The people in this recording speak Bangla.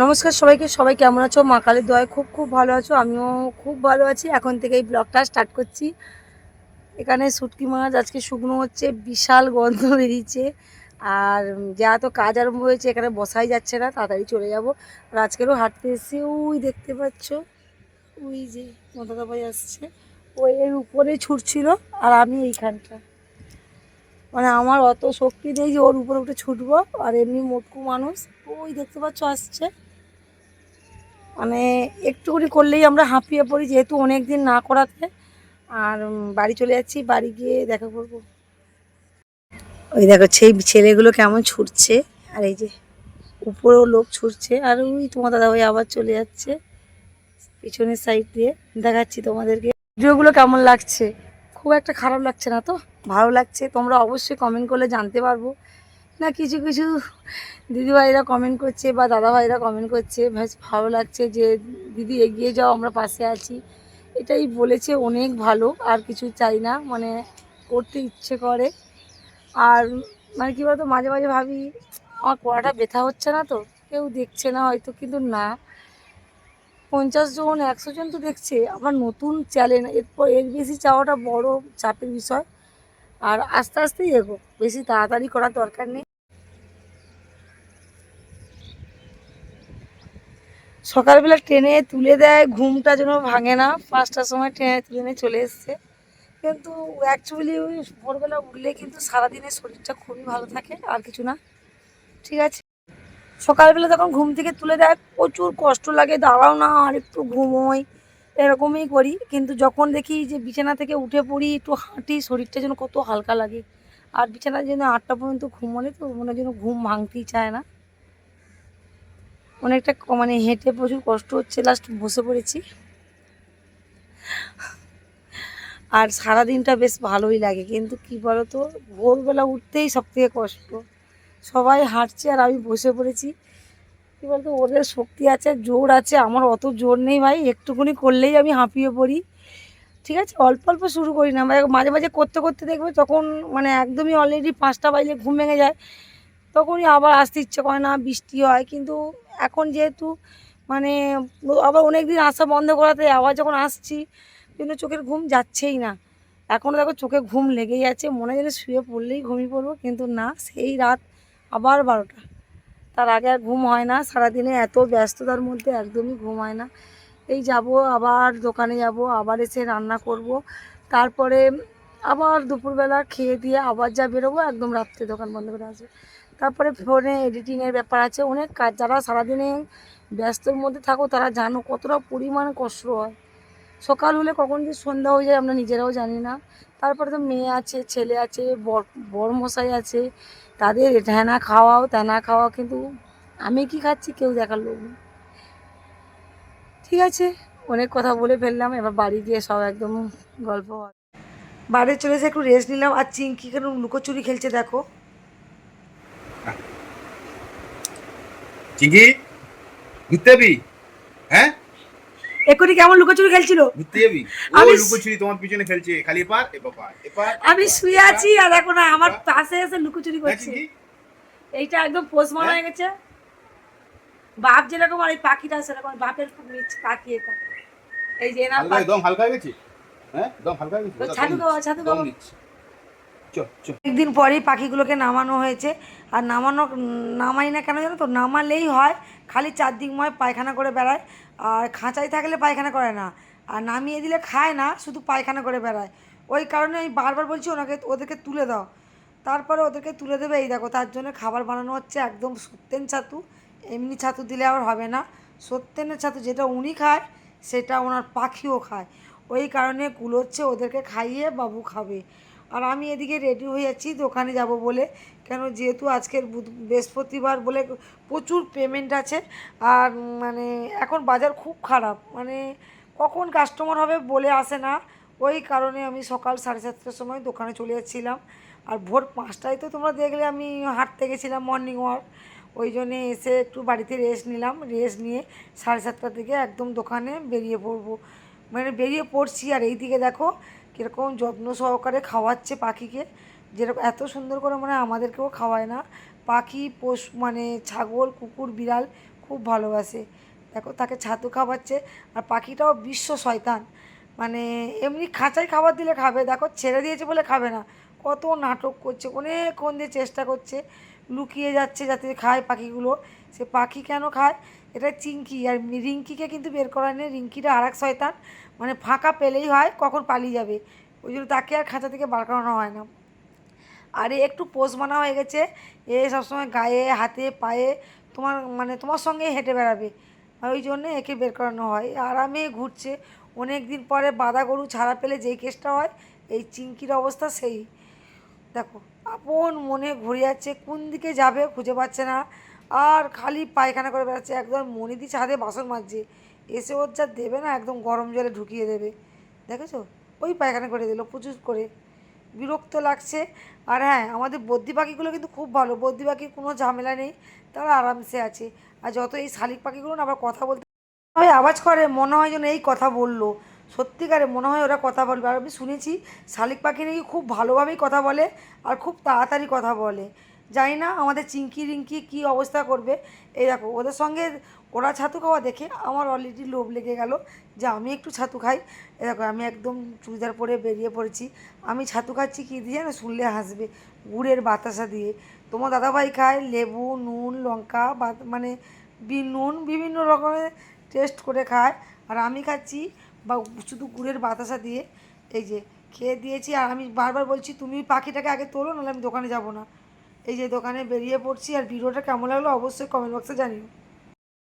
নমস্কার সবাইকে। সবাই কেমন আছো? মা কালীর দয়ায় খুব খুব ভালো আছো। আমিও খুব ভালো আছি। এখন থেকে এই ব্লগটা স্টার্ট করছি। এখানে শুটকি মাছ আজকে শুকনো হচ্ছে, বিশাল গন্ধ বেরিয়েছে। আর যা তো কাজ আরম্ভ হয়েছে, এখানে বসাই যাচ্ছে না, তাড়াতাড়ি চলে যাব। আর আজকেরও হাঁটতে এসেছি, ওই দেখতে পাচ্ছ, ওই যে দাদা ভাই আসছে, ওই এর উপরে ছুটছিল আর আমি এইখানটা। মানে আমার অত শক্তি নেই যে ওর উপরে উঠে ছুটবো। আর এমনি মোটকু মানুষ, ওই দেখতে পাচ্ছ আসছে। মানে একটুখানি করলেই আমরা হাঁপিয়ে পড়ি, যেহেতু অনেক দিন না করাতে। আর বাড়ি চলে যাচ্ছি, বাড়ি গিয়ে দেখা করবো। ওই দেখো সেই ছেলেগুলো কেমন ছুটছে, আর এই যে উপরেও লোক ছুটছে, আর ওই তোমার দাদাভাই আবার চলে যাচ্ছে পিছনের সাইড দিয়ে। দেখাচ্ছি তোমাদেরকে ভিডিওগুলো কেমন লাগছে। খুব একটা খারাপ লাগছে না তো, ভালো লাগছে। তোমরা অবশ্যই কমেন্ট করলে জানতে পারবো। না কিছু কিছু দিদিভাইরা কমেন্ট করছে বা দাদাভাইরা কমেন্ট করছে, বেশ ভালো লাগছে যে দিদি এগিয়ে যাও, আমরা পাশে আছি। এটাই বলেছে, অনেক ভালো। আর কিছু চাই না, মানে করতে ইচ্ছে করে। আর মানে কী বলতো, মাঝে মাঝে ভাবি আমার পড়াটা ব্যথা হচ্ছে না তো, কেউ দেখছে না হয়তো, কিন্তু না, 50 জন 100 জন তো দেখছে। আমার নতুন চ্যালেঞ্জ, এরপর এর বেশি চাওয়াটা বড় চাপের বিষয়। আর আস্তে আস্তেই এগো, বেশি তাড়াতাড়ি করার দরকার নেই। সকালবেলা ট্রেনে তুলে দেয়, ঘুমটা যেন ভাঙে না। 5টার সময় ট্রেনে তুলে নিয়ে চলে এসছে। কিন্তু অ্যাকচুয়ালি ওই ভোরবেলা উঠলে কিন্তু সারাদিনের শরীরটা খুবই ভালো থাকে, আর কিছু না। ঠিক আছে, সকালবেলা যখন ঘুম থেকে তুলে দেয় প্রচুর কষ্ট লাগে, দাঁড়াও না আর একটু ঘুমোই, এরকমই করি। কিন্তু যখন দেখি যে বিছানা থেকে উঠে পড়ি, একটু হাঁটি, শরীরটা যেন কত হালকা লাগে। আর বিছানায় যেন 8টা পর্যন্ত ঘুমোলে তো মনে হয় যেন ঘুম ভাঙতেই চায় না। অনেকটা মানে হেঁটে প্রচুর কষ্ট হচ্ছে, লাস্ট বসে পড়েছি। আর সারাদিনটা বেশ ভালোই লাগে, কিন্তু কি বলতো, ভোরবেলা উঠতেই সবথেকে কষ্ট। সবাই হাঁটছে আর আমি বসে পড়েছি। কী বলতো, ওদের শক্তি আছে, জোর আছে, আমার অত জোর নেই ভাই। একটুখানি করলেই আমি হাঁপিয়ে পড়ি। ঠিক আছে, অল্প অল্প শুরু করি না, মাঝে মাঝে করতে করতে দেখবে তখন মানে একদমই অলরেডি 5টা বাজলে ঘুম ভেঙে যায়। তখনই আবার আসতে ইচ্ছে করে না, বৃষ্টি হয়। কিন্তু এখন যেহেতু মানে আবার অনেক দিন আসা বন্ধ করাতে আবার যখন আসছি, কিন্তু চোখের ঘুম যাচ্ছেই না। এখনও দেখো চোখে ঘুম লেগেই আছে, মনে হয় যেন শুয়ে পড়লেই ঘুমিয়ে পড়বো, কিন্তু না, সেই রাত আবার 12টা। তার আগে আর ঘুম হয় না। সারাদিনে এত ব্যস্ততার মধ্যে একদমই ঘুম হয় না। এই যাব, আবার দোকানে যাব, আবার এসে রান্না করব, তারপরে আবার দুপুরবেলা খেয়ে দিয়ে আবার যা বেরোবো, একদম রাত্রে দোকান বন্ধ করে আসবো। তারপরে ফোনে এডিটিংয়ের ব্যাপার আছে, অনেক কাজ। যারা সারাদিনে ব্যস্তর মধ্যে থাকো তারা জানো কতটা পরিমাণে কষ্ট হয়। সকাল হলে কখন যে সন্ধ্যা হয়ে যায় আমরা নিজেরাও জানি না। তারপরে তো মেয়ে আছে, ছেলে আছে, বড়মশাই আছে, তাদের ঢ্যানা খাওয়াও ত্যানা খাওয়াও, কিন্তু আমি কি খাচ্ছি কেউ দেখার লোক নেই। ঠিক আছে, অনেক কথা বলে ফেললাম, এবার বাড়ি গিয়ে সব একদম গল্প হবে। বাড়ি চলে এসে একটু রেস্ট নিলাম। আর চিঙ্কি কেন লুকোচুরি খেলছে দেখো। চিঙ্কি ঘুরতে যাবি? হ্যাঁ, এক্ষুনি কেমন লুকোচুরি খেলছিল। ঘুরতে যাবি? ও আমি লুকোচুরি তোমার পিছনে খেলছে, খালি এপার এপার এপার আমি এপার শুয়ে এপার আছি আর এখন আমার এপার। পাশে এসে লুকোচুরি হ্যাঁ করছে। চিঙ্কি, এইটা একদম পোষ মানা হ্যাঁ হয়ে গেছে। বাপ যেরকম আর এই পাখিটা সেরকম, বাপের পাখি এটা। এই যে এনার হালকা, পাখি। একদম হালকা হয়ে গেছে। হ্যাঁ, একদম হালকা হয়ে গেছে, ওটা দম ছাতু খাওয়া, নিচ্ছে, ছাতু দম খাওয়া। নিচ্ছে। চ চ। একদিন পরেই পাখিগুলোকে নামানো হয়েছে। আর নামাই না কেন জানো তো, নামালেই হয় খালি চারদিকময় পায়খানা করে বেড়ায়। আর খাঁচায় থাকলে পায়খানা করে না, আর নামিয়ে দিলে খায় না, শুধু পায়খানা করে বেড়ায়। ওই কারণে আমি বারবার বলছি ওদেরকে তুলে দাও। তারপরে ওদেরকে তুলে দেবে, এই দেখো তার জন্য খাবার বানানো হচ্ছে, একদম সত্যেন ছাতু। এমনি ছাতু দিলে আবার হবে না, সত্যেনের ছাতু যেটা উনি খায় সেটা ওনার পাখিও খায়। ওই কারণে কুলোচ্ছে, ওদেরকে খাইয়ে বাবু খাবে। আর আমি এদিকে রেডি হয়ে যাচ্ছি দোকানে যাব বলে। কেন, যেহেতু আজকের বৃহস্পতিবার বলে প্রচুর পেমেন্ট আছে। আর মানে এখন বাজার খুব খারাপ, মানে কখন কাস্টমার হবে বলে আসে না। ওই কারণে আমি সকাল 7:30টার সময় দোকানে চলে যাচ্ছিলাম। আর ভোর 5টায় তো তোমরা দেখলে আমি হাঁটতে গেছিলাম, মর্নিং ওয়াক। ওই জন্যে এসে একটু বাড়িতে রেস্ট নিলাম, রেস্ট নিয়ে 7:30টা থেকে একদম দোকানে বেরিয়ে পড়বো। মানে বেরিয়ে পড়ছি। আর এই দিকে দেখো কীরকম যত্ন সহকারে খাওয়াচ্ছে পাখিকে। যেরকম এত সুন্দর করে মানে আমাদেরকেও খাওয়ায় না। পাখি মানে ছাগল কুকুর বিড়াল খুব খুব ভালোবাসে। দেখো তাকে ছাতু খাওয়াচ্ছে, আর পাখিটাও বিশ্ব শয়তান, মানে এমনি খাঁচায় খাবার দিলে খাবে, দেখো ছেড়ে দিয়েছে বলে খাবে না, কত নাটক করছে, অনেকক্ষণ দিয়ে চেষ্টা করছে, লুকিয়ে যাচ্ছে যাতে খায় পাখিগুলো। সে পাখি কেন খায়, এটা চিংকি, আর রিঙ্কিকে কিন্তু বের করা নেই, রিঙ্কিটা আর এক শয়তান, মানে ফাঁকা পেলেই হয় কখন পালিয়ে যাবে, ওই জন্য তাকে আর খাঁচা থেকে বার করানো হয় না। আর এ একটু পোষ মানা হয়ে গেছে, এ সবসময় গায়ে হাতে পায়ে তোমার মানে তোমার সঙ্গে হেঁটে বেড়াবে, আর ওই জন্যে একে বের করানো হয়, আরামে ঘুরছে। অনেক দিন পরে বাঁধা গরু ছাড়া পেলে যেই কেসটা হয়, এই চিংকির অবস্থা সেই। দেখো আপন মনে ঘুরে যাচ্ছে, কোন দিকে যাবে খুঁজে পাচ্ছে না, আর খালি পায়খানা করে বেড়াচ্ছে, একদম মনিদি ছাদে বাসন মাজছে, এসে ওর যা দেবে না একদম গরম জলে ঢুকিয়ে দেবে, দেখেছো ওই পায়খানা করে দিল প্রচুর করে, বিরক্ত লাগছে। আর হ্যাঁ, আমাদের বদ্রি পাখিগুলো কিন্তু খুব ভালো, বদ্রি পাখির কোনো ঝামেলা নেই, তারা আরামসে আছে। আর যত এই শালিক পাখিগুলো না আবার কথা বলতে হয়, আওয়াজ করে মনে হয় যেন এই কথা বললো, সত্যিকারে মনে হয় ওরা কথা বলবে। আর আমি শুনেছি শালিক পাখি নাকি খুব ভালোভাবেই কথা বলে, আর খুব তাড়াতাড়ি কথা বলে। জানি না আমাদের চিংকি রিঙ্কি কী অবস্থা করবে। এই দেখো ওদের সঙ্গে ওরা ছাতু খাওয়া দেখে আমার অলরেডি লোভ লেগে গেল যে আমি একটু ছাতু খাই। এই দেখো আমি একদম চুড়িদার পরে বেরিয়ে পড়েছি। আমি ছাতু খাচ্ছি কী দিয়ে না, শুনলে হাসবে, গুড়ের বাতাসা দিয়ে। তোমার দাদাভাই খায় লেবু নুন লঙ্কা মানে নুন বিভিন্ন রকমের টেস্ট করে খায়, আর আমি খাচ্ছি বা শুধু গুড়ের বাতাসা দিয়ে। এই যে খেয়ে দিয়েছি, আর আমি বারবার বলছি তুমি পাখিটাকে আগে তোলো, নাহলে আমি দোকানে যাব না। এই যে দোকানে বেরিয়ে পড়ছি, আর ভিডিওটা কেমন লাগলো অবশ্যই কমেন্ট বক্সে জানিও।